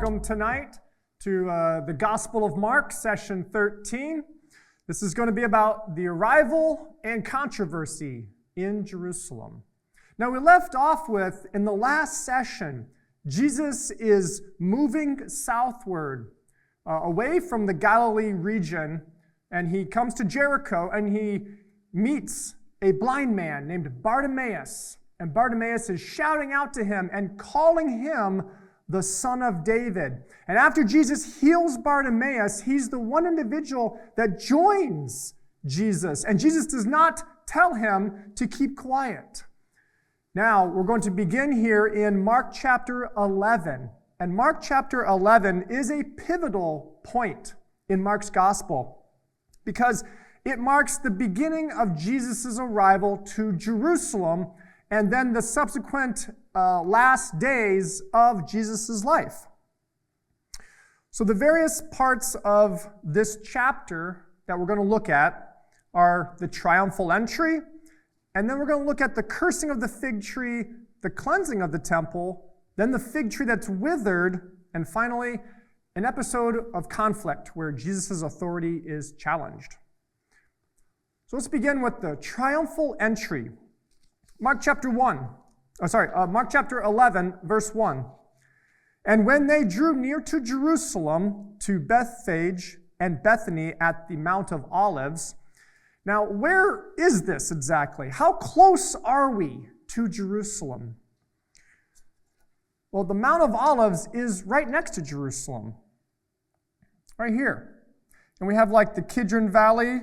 welcome tonight to the Gospel of Mark, session 13. This is going to be about the arrival and controversy in Jerusalem. Now, we left off with, in the last session, Jesus is moving southward, away from the Galilee region, and he comes to Jericho, and he meets a blind man named Bartimaeus. And Bartimaeus is shouting out to him and calling him the Son of David. And after Jesus heals Bartimaeus, he's the one individual that joins Jesus. And Jesus does not tell him to keep quiet. Now, we're going to begin here in Mark chapter 11. And Mark chapter 11 is a pivotal point in Mark's gospel because it marks the beginning of Jesus' arrival to Jerusalem and then the subsequent last days of Jesus' life. So the various parts of this chapter that we're going to look at are the triumphal entry, and then we're going to look at the cursing of the fig tree, the cleansing of the temple, then the fig tree that's withered, and finally, an episode of conflict where Jesus' authority is challenged. So let's begin with the triumphal entry. Mark chapter 11, verse 1. And when they drew near to Jerusalem, to Bethphage and Bethany at the Mount of Olives. Now, where is this exactly? How close are we to Jerusalem? Well, the Mount of Olives is right next to Jerusalem, right here. And we have like the Kidron Valley,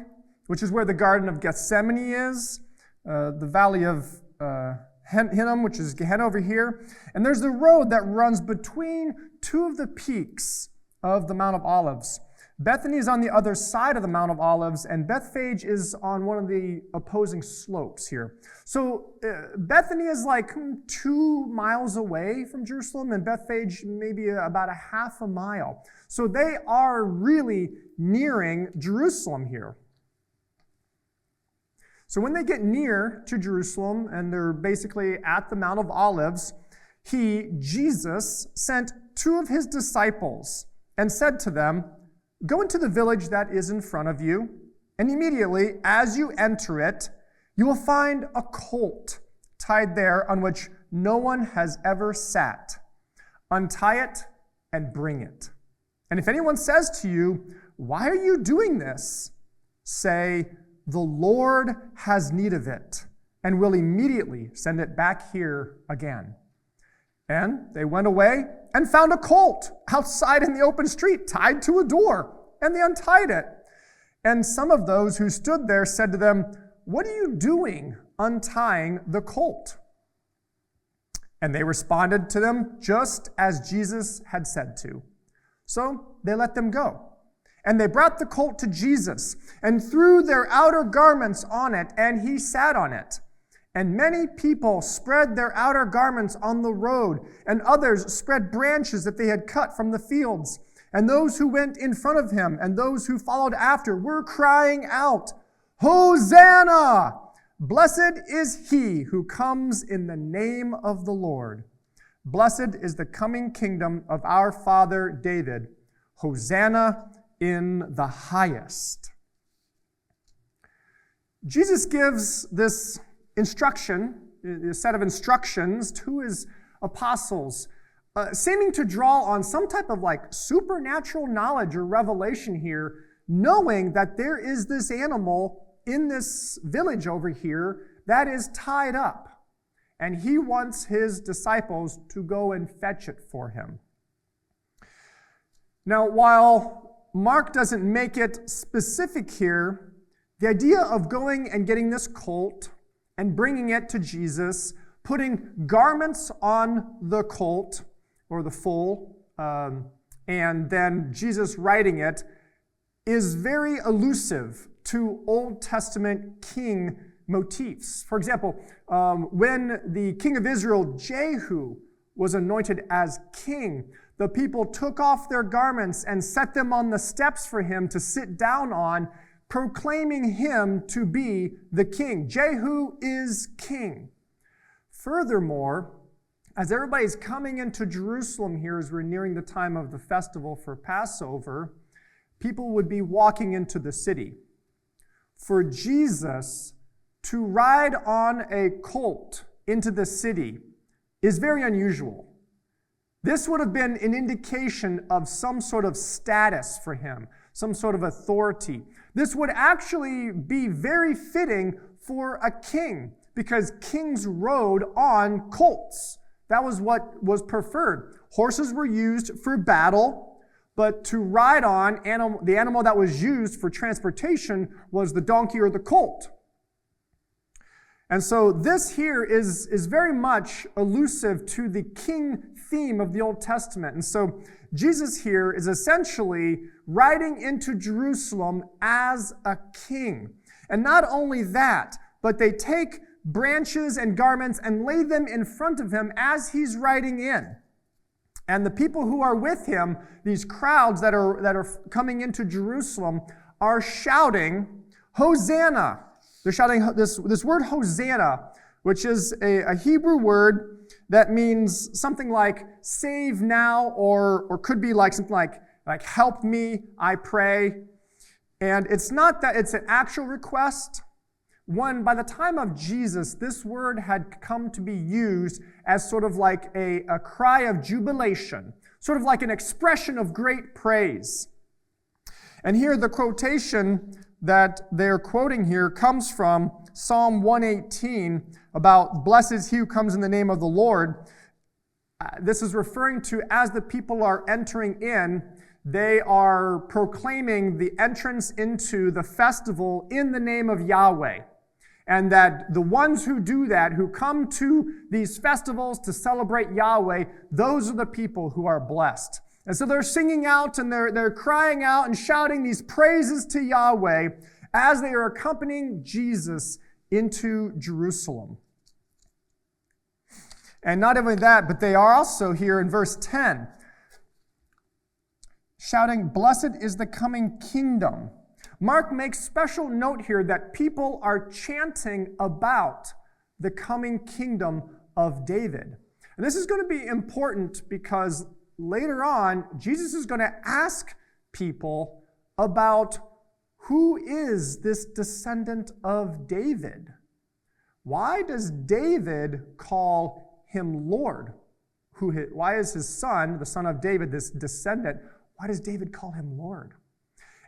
which is where the Garden of Gethsemane is, the Valley of Hinnom, which is Gehenna over here. And there's the road that runs between two of the peaks of the Mount of Olives. Bethany is on the other side of the Mount of Olives, and Bethphage is on one of the opposing slopes here. So Bethany is like 2 miles away from Jerusalem, and Bethphage maybe about a half a mile. So they are really nearing Jerusalem here. So when they get near to Jerusalem, and they're basically at the Mount of Olives, Jesus, sent 2 of his disciples and said to them, "Go into the village that is in front of you, and immediately as you enter it, you will find a colt tied there on which no one has ever sat. Untie it and bring it. And if anyone says to you, 'Why are you doing this?' say, 'The Lord has need of it, and will immediately send it back here again.' And they went away and found a colt outside in the open street, tied to a door, and they untied it. And some of those who stood there said to them, 'What are you doing untying the colt?' And they responded to them just as Jesus had said to. So they let them go. And they brought the colt to Jesus and threw their outer garments on it, and he sat on it. And many people spread their outer garments on the road, and others spread branches that they had cut from the fields. And those who went in front of him and those who followed after were crying out, 'Hosanna! Blessed is he who comes in the name of the Lord. Blessed is the coming kingdom of our father David. Hosanna in the highest.'" Jesus gives this instruction, a set of instructions to his apostles, seeming to draw on some type of like supernatural knowledge or revelation here, knowing that there is this animal in this village over here that is tied up, and he wants his disciples to go and fetch it for him. Now, while Mark doesn't make it specific here, the idea of going and getting this colt and bringing it to Jesus, putting garments on the colt or the foal, and then Jesus riding it, is very elusive to Old Testament king motifs. For example, when the king of Israel, Jehu, was anointed as king, the people took off their garments and set them on the steps for him to sit down on, proclaiming him to be the king. Jehu is king. Furthermore, as everybody's coming into Jerusalem here as we're nearing the time of the festival for Passover, people would be walking into the city. For Jesus to ride on a colt into the city is very unusual. This would have been an indication of some sort of status for him, some sort of authority. This would actually be very fitting for a king, because kings rode on colts. That was what was preferred. Horses were used for battle, but to ride on, the animal that was used for transportation was the donkey or the colt. And so this here is very much elusive to the king theme of the Old Testament. And so Jesus here is essentially riding into Jerusalem as a king. And not only that, but they take branches and garments and lay them in front of him as he's riding in. And the people who are with him, these crowds that are coming into Jerusalem, are shouting, Hosanna! They're shouting this word Hosanna, which is a Hebrew word that means something like save now, or could be like something like help me, I pray. And it's not that it's an actual request. By the time of Jesus, this word had come to be used as sort of like a cry of jubilation, sort of like an expression of great praise. And here the quotation that they're quoting here comes from Psalm 118 about blessed is he who comes in the name of the Lord. This is referring to as the people are entering in, they are proclaiming the entrance into the festival in the name of Yahweh. And that the ones who do that, who come to these festivals to celebrate Yahweh, those are the people who are blessed. And so they're singing out and they're crying out and shouting these praises to Yahweh as they are accompanying Jesus into Jerusalem. And not only that, but they are also here in verse 10, shouting, blessed is the coming kingdom. Mark makes special note here that people are chanting about the coming kingdom of David. And this is going to be important because later on, Jesus is going to ask people about who is this descendant of David? Why does David call him Lord? Why is his son, the son of David, this descendant, why does David call him Lord?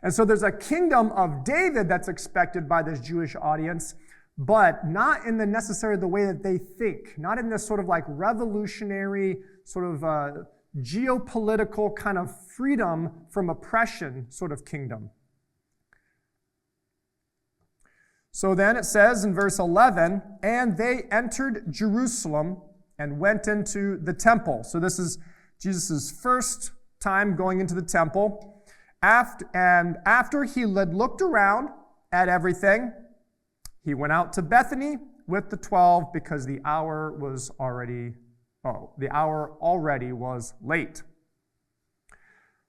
And so there's a kingdom of David that's expected by this Jewish audience, but not in necessarily the way that they think, not in this sort of like revolutionary, sort of geopolitical kind of freedom from oppression sort of kingdom. So then it says in verse 11, and they entered Jerusalem and went into the temple. So this is Jesus' first time going into the temple. After he had looked around at everything, he went out to Bethany with the 12 because the hour already was late.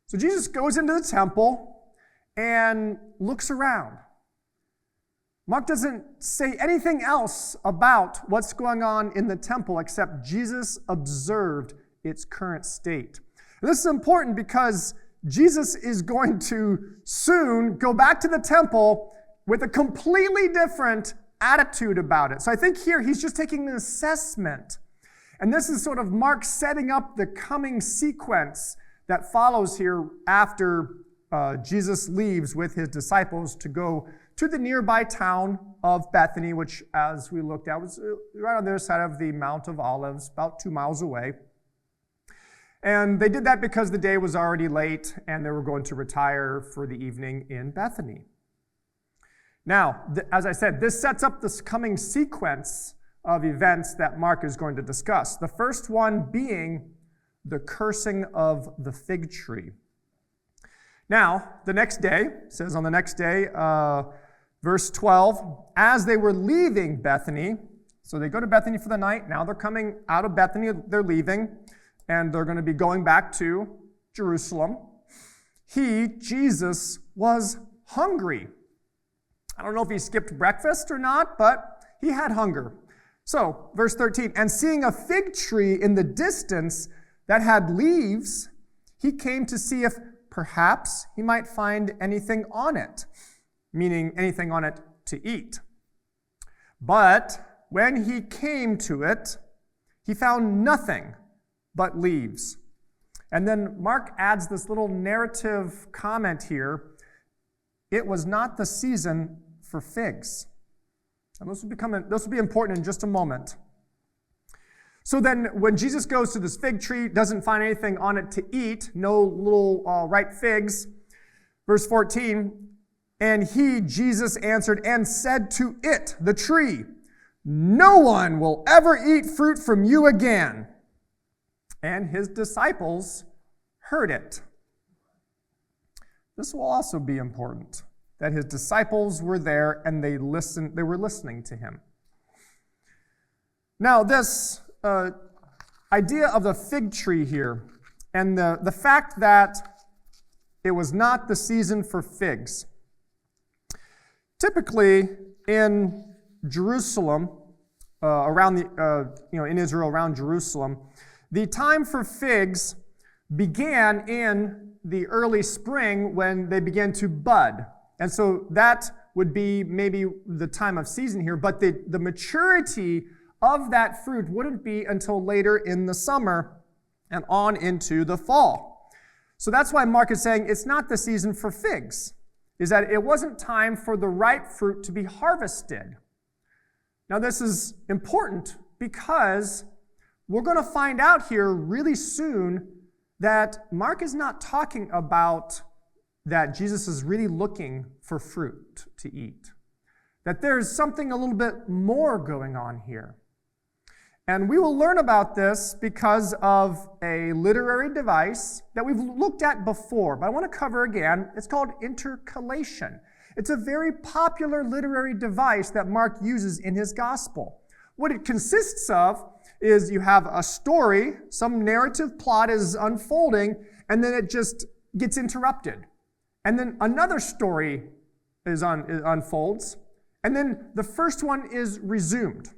So Jesus goes into the temple and looks around. Mark doesn't say anything else about what's going on in the temple except Jesus observed its current state. And this is important because Jesus is going to soon go back to the temple with a completely different attitude about it. So I think here he's just taking an assessment. And this is sort of Mark setting up the coming sequence that follows here after Jesus leaves with his disciples to go to the nearby town of Bethany, which, as we looked at, was right on the other side of the Mount of Olives, about 2 miles away. And they did that because the day was already late and they were going to retire for the evening in Bethany. Now, as I said, this sets up this coming sequence of events that Mark is going to discuss. The first one being the cursing of the fig tree. Now, the next day, it says on the next day, verse 12, as they were leaving Bethany, so they go to Bethany for the night, now they're coming out of Bethany, they're leaving, and they're going to be going back to Jerusalem. Jesus, was hungry. I don't know if he skipped breakfast or not, but he had hunger. So, verse 13, and seeing a fig tree in the distance that had leaves, he came to see if perhaps he might find anything on it, meaning anything on it to eat. But when he came to it, he found nothing but leaves. And then Mark adds this little narrative comment here. It was not the season for figs. And this will be important in just a moment. So then when Jesus goes to this fig tree, doesn't find anything on it to eat, no little ripe figs. Verse 14, and he, Jesus, answered and said to it, the tree, no one will ever eat fruit from you again. And his disciples heard it. This will also be important, that his disciples were there and they were listening to him. Now, this idea of the fig tree here and the fact that it was not the season for figs. Typically, in Jerusalem, in Israel, around Jerusalem, the time for figs began in the early spring when they began to bud. And so that would be maybe the time of season here, but the maturity of that fruit wouldn't be until later in the summer and on into the fall. So that's why Mark is saying it's not the season for figs, is that it wasn't time for the ripe fruit to be harvested. Now this is important because we're going to find out here really soon that Mark is not talking about that Jesus is really looking for fruit to eat. That there's something a little bit more going on here. And we will learn about this because of a literary device that we've looked at before, but I want to cover again. It's called intercalation. It's a very popular literary device that Mark uses in his gospel. What it consists of is you have a story, some narrative plot is unfolding, and then it just gets interrupted. And then another story unfolds, and then the first one is resumed.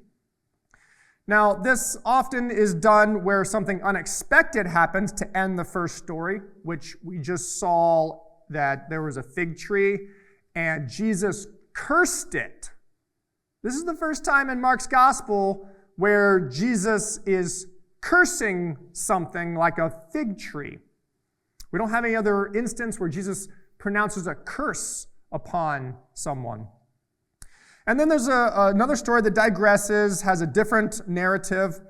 Now, this often is done where something unexpected happens to end the first story, which we just saw that there was a fig tree and Jesus cursed it. This is the first time in Mark's gospel where Jesus is cursing something like a fig tree. We don't have any other instance where Jesus pronounces a curse upon someone. And then there's another story that digresses, has a different narrative,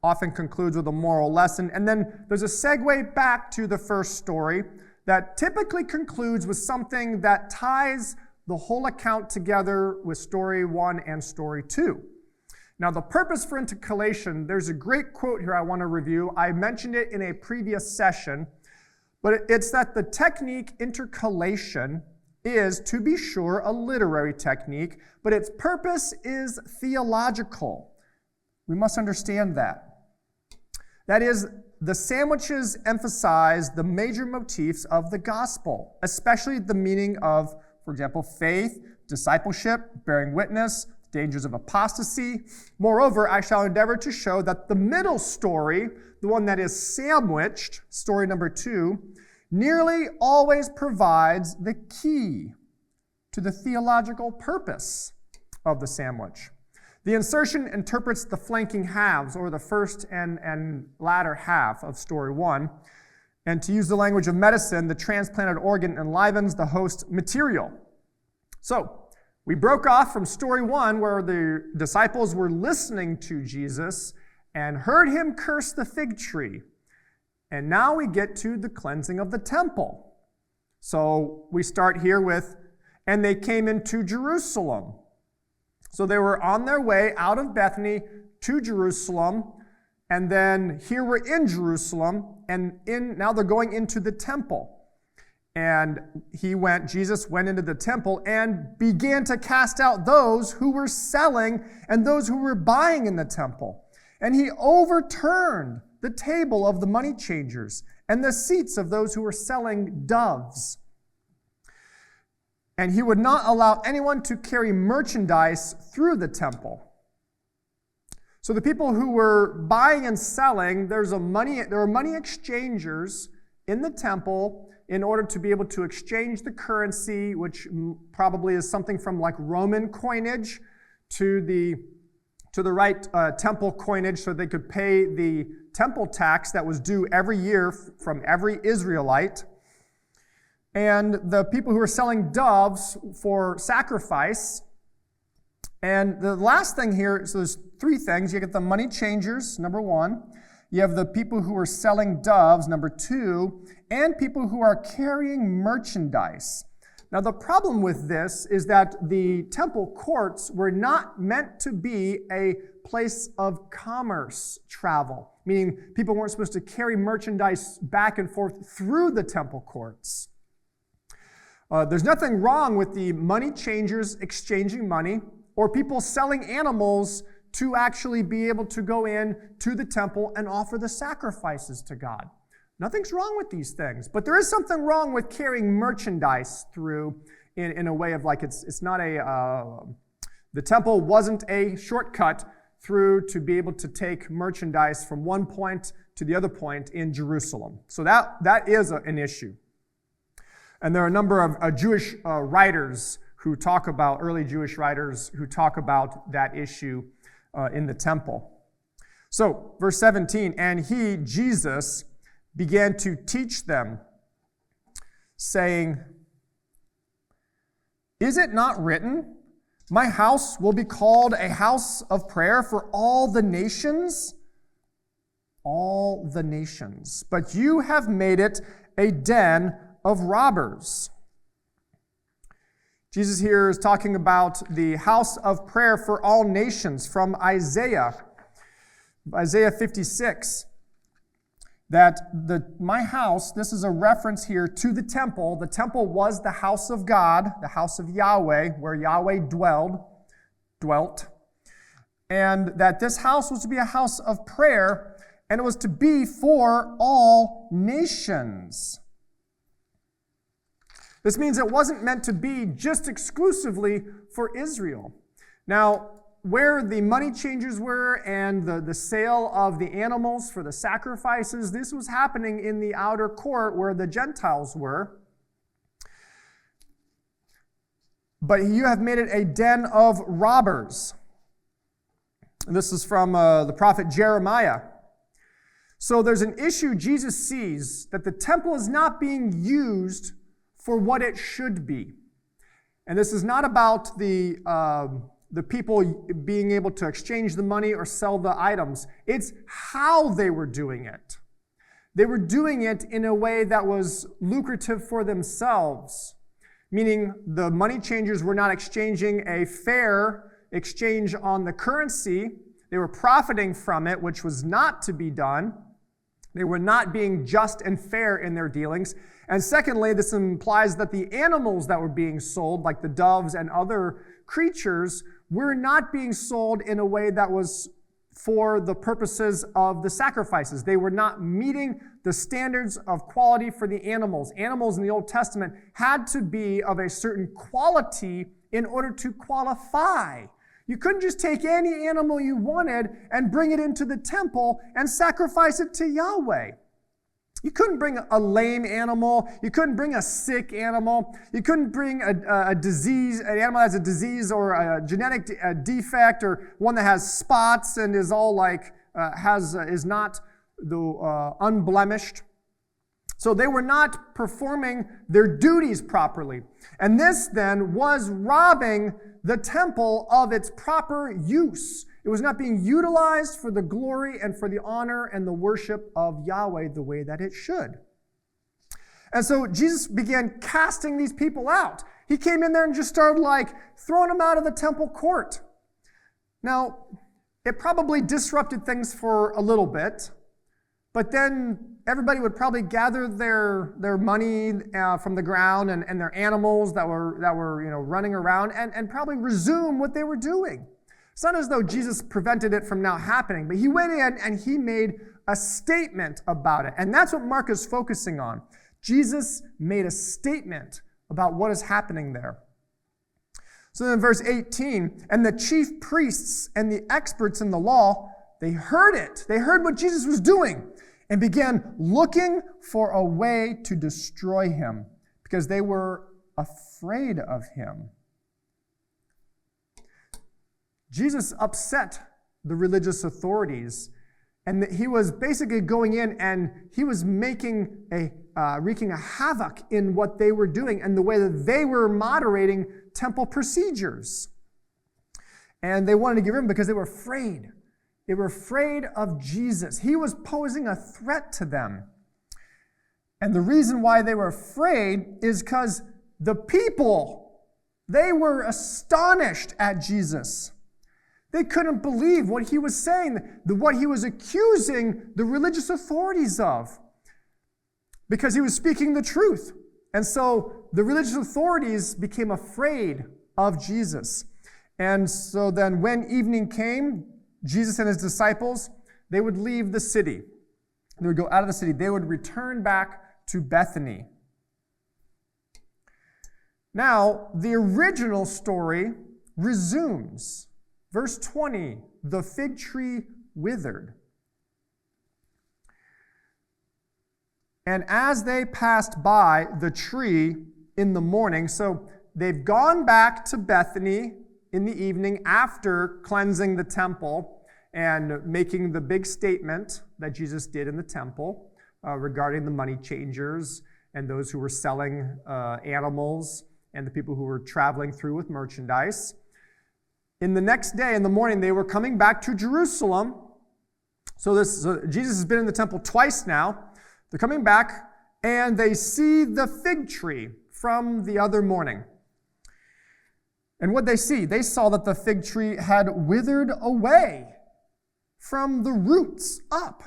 often concludes with a moral lesson. And then there's a segue back to the first story that typically concludes with something that ties the whole account together with story 1 and story 2. Now, the purpose for intercalation, there's a great quote here I want to review. I mentioned it in a previous session, but it's that the technique intercalation is, to be sure, a literary technique, but its purpose is theological. We must understand that. That is, the sandwiches emphasize the major motifs of the gospel, especially the meaning of, for example, faith, discipleship, bearing witness, dangers of apostasy. Moreover, I shall endeavor to show that the middle story, the one that is sandwiched, story number 2, nearly always provides the key to the theological purpose of the sandwich. The insertion interprets the flanking halves, or the first and latter half of story 1. And to use the language of medicine, the transplanted organ enlivens the host material. So, we broke off from story 1 where the disciples were listening to Jesus and heard him curse the fig tree. And now we get to the cleansing of the temple. So we start here with, and they came into Jerusalem. So they were on their way out of Bethany to Jerusalem, and then here we're in Jerusalem, and now they're going into the temple. And Jesus went into the temple and began to cast out those who were selling and those who were buying in the temple. And he overturned the table of the money changers and the seats of those who were selling doves. And he would not allow anyone to carry merchandise through the temple. So the people who were buying and selling, there were money exchangers in the temple in order to be able to exchange the currency, which probably is something from like Roman coinage to the right temple coinage, so they could pay the temple tax that was due every year from every Israelite. And the people who were selling doves for sacrifice. And the last thing here, so there's three things. You get the money changers, number one. You have the people who are selling doves, number two, and people who are carrying merchandise. Now, the problem with this is that the temple courts were not meant to be a place of commerce travel, meaning people weren't supposed to carry merchandise back and forth through the temple courts. There's nothing wrong with the money changers exchanging money or people selling animals to actually be able to go in to the temple and offer the sacrifices to God. Nothing's wrong with these things, but there is something wrong with carrying merchandise through in a way of like it's not the temple wasn't a shortcut through to be able to take merchandise from one point to the other point in Jerusalem. So that is an issue. And there are a number of Jewish writers who talk about, early Jewish writers who talk about that issue in the temple. So, verse 17, and he, Jesus, began to teach them, saying, is it not written, my house will be called a house of prayer for all the nations? All the nations. But you have made it a den of robbers. Jesus here is talking about the house of prayer for all nations from Isaiah 56. That my house, this is a reference here to the temple. The temple was the house of God, the house of Yahweh, where Yahweh dwelt. And that this house was to be a house of prayer, and it was to be for all nations. This means it wasn't meant to be just exclusively for Israel. Now, where the money changers were and the sale of the animals for the sacrifices, this was happening in the outer court where the Gentiles were. But you have made it a den of robbers. And this is from the prophet Jeremiah. So there's an issue Jesus sees that the temple is not being used for what it should be. And this is not about the people being able to exchange the money or sell the items. It's how they were doing it. They were doing it in a way that was lucrative for themselves, meaning the money changers were not exchanging a fair exchange on the currency. They were profiting from it, which was not to be done. They were not being just and fair in their dealings. And secondly, this implies that the animals that were being sold, like the doves and other creatures, were not being sold in a way that was for the purposes of the sacrifices. They were not meeting the standards of quality for the animals. Animals in the Old Testament had to be of a certain quality in order to qualify. You couldn't just take any animal you wanted and bring it into the temple and sacrifice it to Yahweh. You couldn't bring a lame animal. You couldn't bring a sick animal. You couldn't bring an animal that has a disease or a genetic defect, or one that has spots and is all like, is not unblemished. So they were not performing their duties properly. And this then was robbing the temple of its proper use. It was not being utilized for the glory and for the honor and the worship of Yahweh the way that it should. And so Jesus began casting these people out. He came in there and just started like throwing them out of the temple court. Now, it probably disrupted things for a little bit, but then everybody would probably gather their money from the ground and their animals that were running around and probably resume what they were doing. It's not as though Jesus prevented it from now happening, but he went in and he made a statement about it. And that's what Mark is focusing on. Jesus made a statement about what is happening there. So then in verse 18, and the chief priests and the experts in the law They heard it. They heard what Jesus was doing and began looking for a way to destroy him because they were afraid of him. Jesus upset the religious authorities, and he was basically going in and he was wreaking a havoc in what they were doing and the way that they were moderating temple procedures. And they wanted to get rid of him because they were afraid. They were afraid of Jesus. He was posing a threat to them. And the reason why they were afraid is because the people, they were astonished at Jesus. They couldn't believe what he was saying, what he was accusing the religious authorities of, because he was speaking the truth. And so the religious authorities became afraid of Jesus. And so then when evening came, Jesus and his disciples, they would leave the city. They would go out of the city. They would return back to Bethany. Now, the original story resumes. Verse 20, the fig tree withered. And as they passed by the tree in the morning, so they've gone back to Bethany in the evening after cleansing the temple and making the big statement that Jesus did in the temple regarding the money changers and those who were selling animals and the people who were traveling through with merchandise. In the next day, in the morning, they were coming back to Jerusalem. So Jesus has been in the temple twice now. They're coming back, and they see the fig tree from the other morning. And what they see? They saw that the fig tree had withered away from the roots up.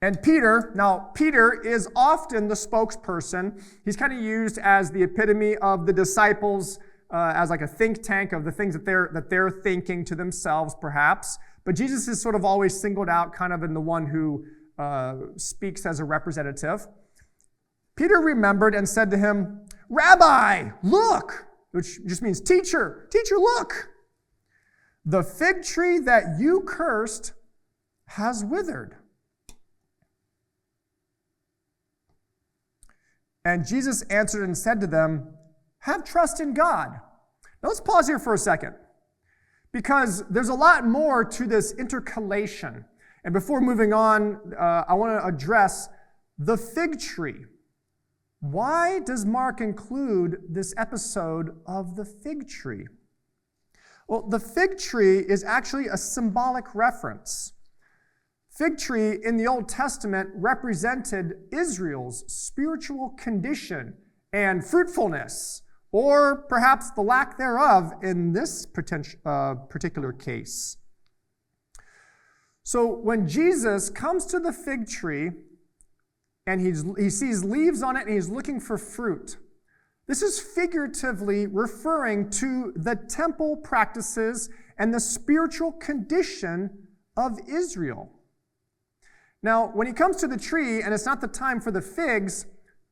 And Peter is often the spokesperson. He's kind of used as the epitome of the disciples, as like a think tank of the things that they're thinking to themselves, perhaps. But Jesus is sort of always singled out, kind of in the one who speaks as a representative. Peter remembered and said to him, "Rabbi, look," which just means teacher, look. "The fig tree that you cursed has withered." And Jesus answered and said to them, "Have trust in God." Now let's pause here for a second, because there's a lot more to this intercalation. And before moving on, I want to address the fig tree. Why does Mark include this episode of the fig tree? Well, the fig tree is actually a symbolic reference. Fig tree in the Old Testament represented Israel's spiritual condition and fruitfulness, or perhaps the lack thereof in this particular case. So when Jesus comes to the fig tree and he sees leaves on it and he's looking for fruit, this is figuratively referring to the temple practices and the spiritual condition of Israel. Now, when he comes to the tree and it's not the time for the figs,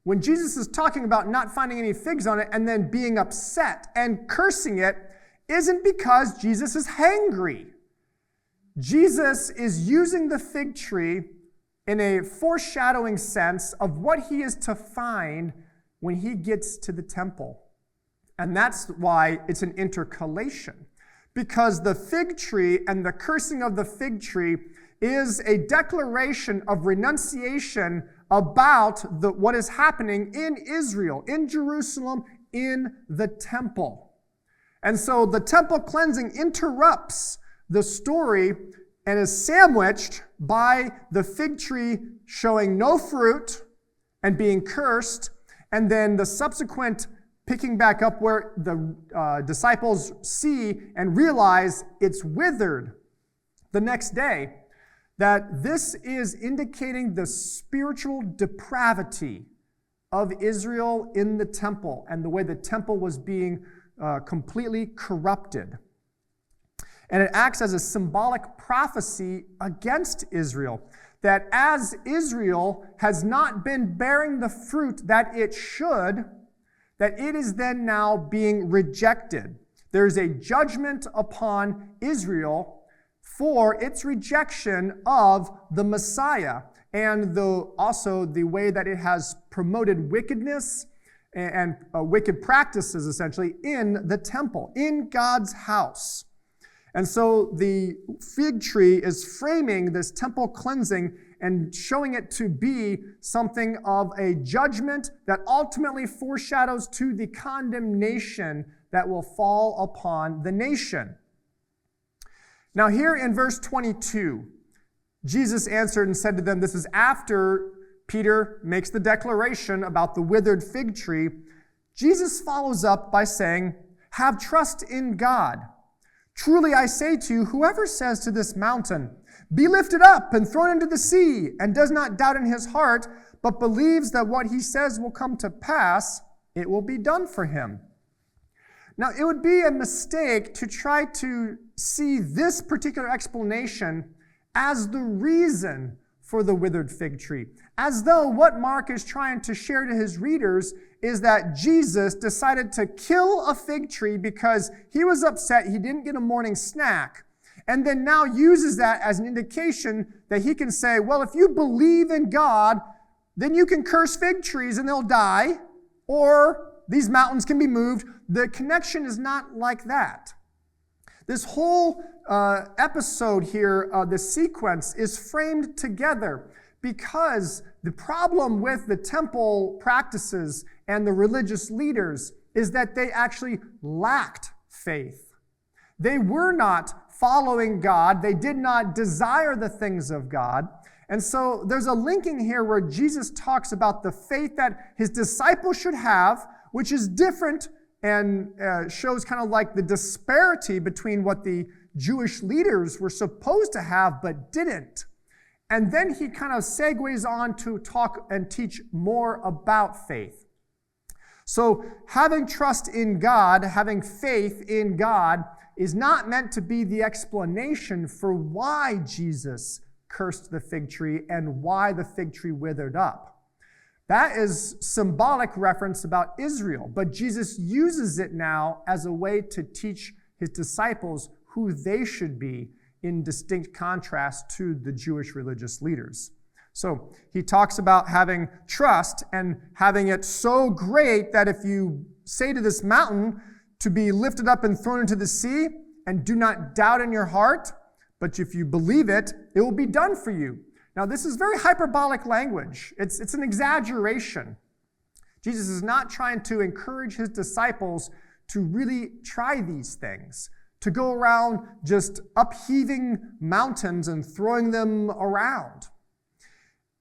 when Jesus is talking about not finding any figs on it and then being upset and cursing it, isn't because Jesus is hangry. Jesus is using the fig tree in a foreshadowing sense of what he is to find when he gets to the temple. And that's why it's an intercalation. Because the fig tree and the cursing of the fig tree is a declaration of renunciation about what is happening in Israel, in Jerusalem, in the temple. And so the temple cleansing interrupts the story and is sandwiched by the fig tree showing no fruit and being cursed, and then the subsequent picking back up where the disciples see and realize it's withered the next day, that this is indicating the spiritual depravity of Israel in the temple and the way the temple was being completely corrupted. And it acts as a symbolic prophecy against Israel, that as Israel has not been bearing the fruit that it should, that it is then now being rejected. There is a judgment upon Israel for its rejection of the Messiah and also the way that it has promoted wickedness and wicked practices, essentially, in the temple, in God's house. And so the fig tree is framing this temple cleansing and showing it to be something of a judgment that ultimately foreshadows to the condemnation that will fall upon the nation. Now here in verse 22, Jesus answered and said to them, this is after Peter makes the declaration about the withered fig tree. Jesus follows up by saying, have trust in God. Truly I say to you, whoever says to this mountain, be lifted up and thrown into the sea, and does not doubt in his heart, but believes that what he says will come to pass, it will be done for him. Now, it would be a mistake to try to see this particular explanation as the reason for the withered fig tree, as though what Mark is trying to share to his readers is that Jesus decided to kill a fig tree because he was upset he didn't get a morning snack, and then now uses that as an indication that he can say, well, if you believe in God, then you can curse fig trees and they'll die, or these mountains can be moved. The connection is not like that. This whole episode here, the sequence, is framed together because the problem with the temple practices and the religious leaders is that they actually lacked faith. They were not following God. They did not desire the things of God. And so there's a linking here where Jesus talks about the faith that his disciples should have, which is different and shows kind of like the disparity between what the Jewish leaders were supposed to have but didn't. And then he kind of segues on to talk and teach more about faith. So having trust in God, having faith in God, is not meant to be the explanation for why Jesus cursed the fig tree and why the fig tree withered up. That is symbolic reference about Israel, but Jesus uses it now as a way to teach his disciples who they should be in distinct contrast to the Jewish religious leaders. So he talks about having trust and having it so great that if you say to this mountain to be lifted up and thrown into the sea and do not doubt in your heart, but if you believe it, it will be done for you. Now, this is very hyperbolic language. It's an exaggeration. Jesus is not trying to encourage his disciples to really try these things, to go around just upheaving mountains and throwing them around.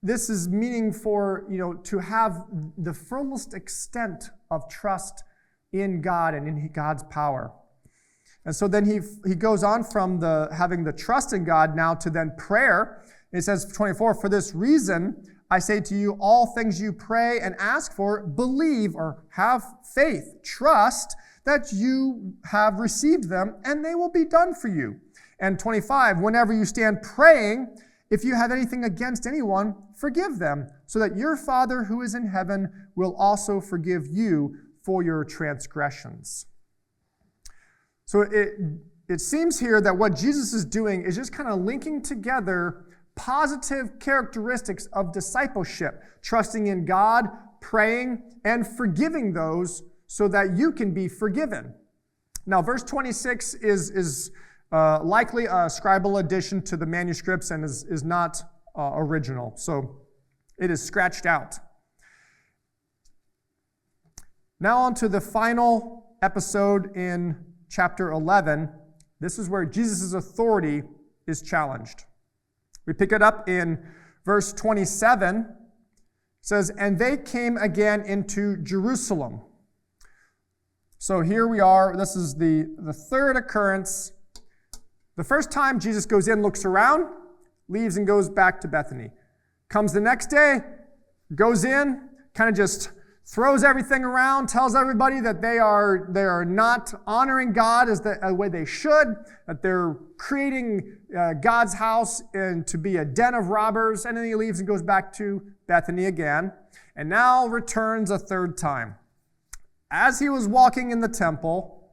This is meaning for, to have the fullest extent of trust in God and in God's power. And so then he goes on from having the trust in God now to then prayer. It says, 24, for this reason, I say to you, all things you pray and ask for, believe or have faith, trust that you have received them, and they will be done for you. And 25, whenever you stand praying, if you have anything against anyone, forgive them, so that your Father who is in heaven will also forgive you for your transgressions. So it seems here that what Jesus is doing is just kind of linking together positive characteristics of discipleship, trusting in God, praying, and forgiving those so that you can be forgiven. Now, verse 26 is likely a scribal addition to the manuscripts and is not original, so it is scratched out. Now on to the final episode in chapter 11. This is where Jesus' authority is challenged. We pick it up in verse 27. It says, and they came again into Jerusalem. So here we are. This is the third occurrence. The first time Jesus goes in, looks around, leaves and goes back to Bethany. Comes the next day, goes in, kind of just throws everything around, tells everybody that they are not honoring God as the way they should, that they're creating God's house and to be a den of robbers, and then he leaves and goes back to Bethany again, and now returns a third time. As he was walking in the temple,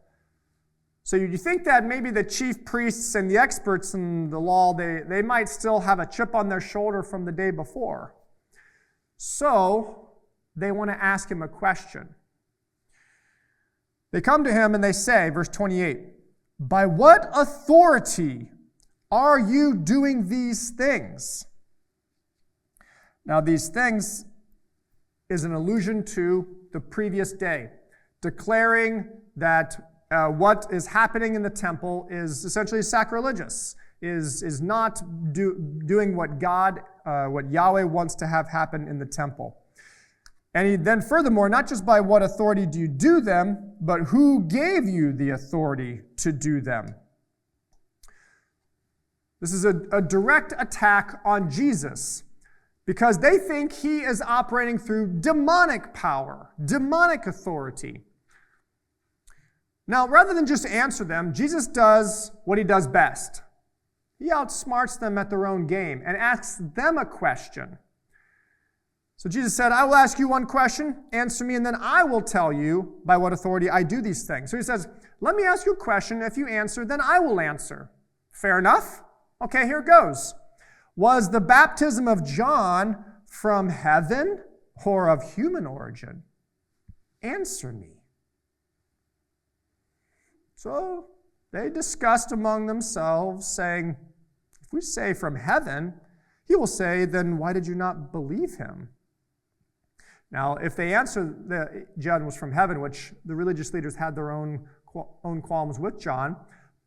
it So you think that maybe the chief priests and the experts in the law, they might still have a chip on their shoulder from the day before. So they want to ask him a question. They come to him and they say, verse 28, "By what authority are you doing these things?" Now, these things is an allusion to the previous day, declaring that what is happening in the temple is essentially sacrilegious, is not doing what what Yahweh wants to have happen in the temple. And then furthermore, not just by what authority do you do them, but who gave you the authority to do them? This is a direct attack on Jesus, because they think he is operating through demonic power, demonic authority. Now, rather than just answer them, Jesus does what he does best. He outsmarts them at their own game and asks them a question. So Jesus said, "I will ask you one question, answer me, and then I will tell you by what authority I do these things." So he says, "Let me ask you a question. If you answer, then I will answer." Fair enough? Okay, here it goes. Was the baptism of John from heaven or of human origin? Answer me. So they discussed among themselves, saying, "If we say from heaven," he will say, "then why did you not believe him?" Now, if they answer that John was from heaven, which the religious leaders had their own qualms with John,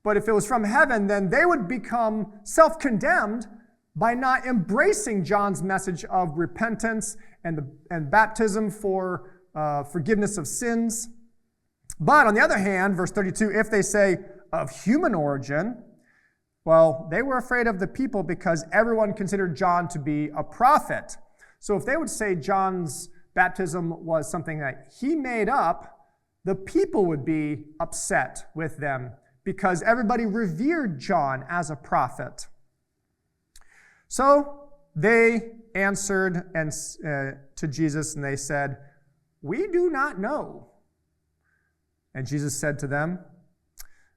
but if it was from heaven, then they would become self-condemned by not embracing John's message of repentance and baptism for forgiveness of sins. But on the other hand, verse 32, if they say of human origin, well, they were afraid of the people because everyone considered John to be a prophet. So if they would say John's baptism was something that he made up, the people would be upset with them because everybody revered John as a prophet. So they answered to Jesus and they said, "We do not know." And Jesus said to them,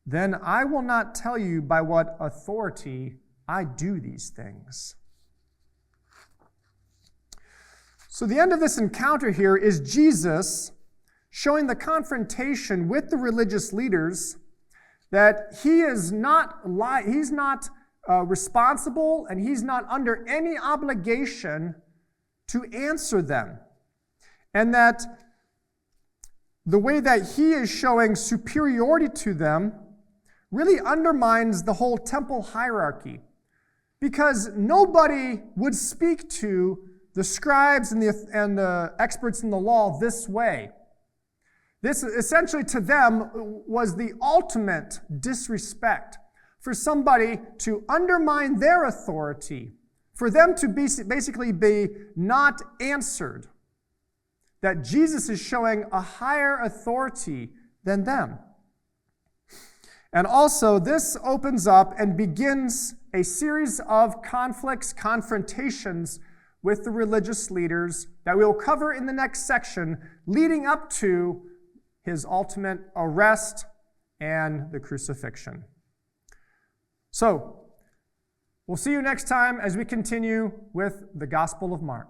"Then I will not tell you by what authority I do these things." So the end of this encounter here is Jesus showing the confrontation with the religious leaders that he's not responsible and he's not under any obligation to answer them. And that the way that he is showing superiority to them really undermines the whole temple hierarchy, because nobody would speak to the scribes and the experts in the law this way. This essentially to them was the ultimate disrespect, for somebody to undermine their authority, for them to basically be not answered. That Jesus is showing a higher authority than them. And also, this opens up and begins a series of conflicts, confrontations with the religious leaders that we will cover in the next section, leading up to his ultimate arrest and the crucifixion. So, we'll see you next time as we continue with the Gospel of Mark.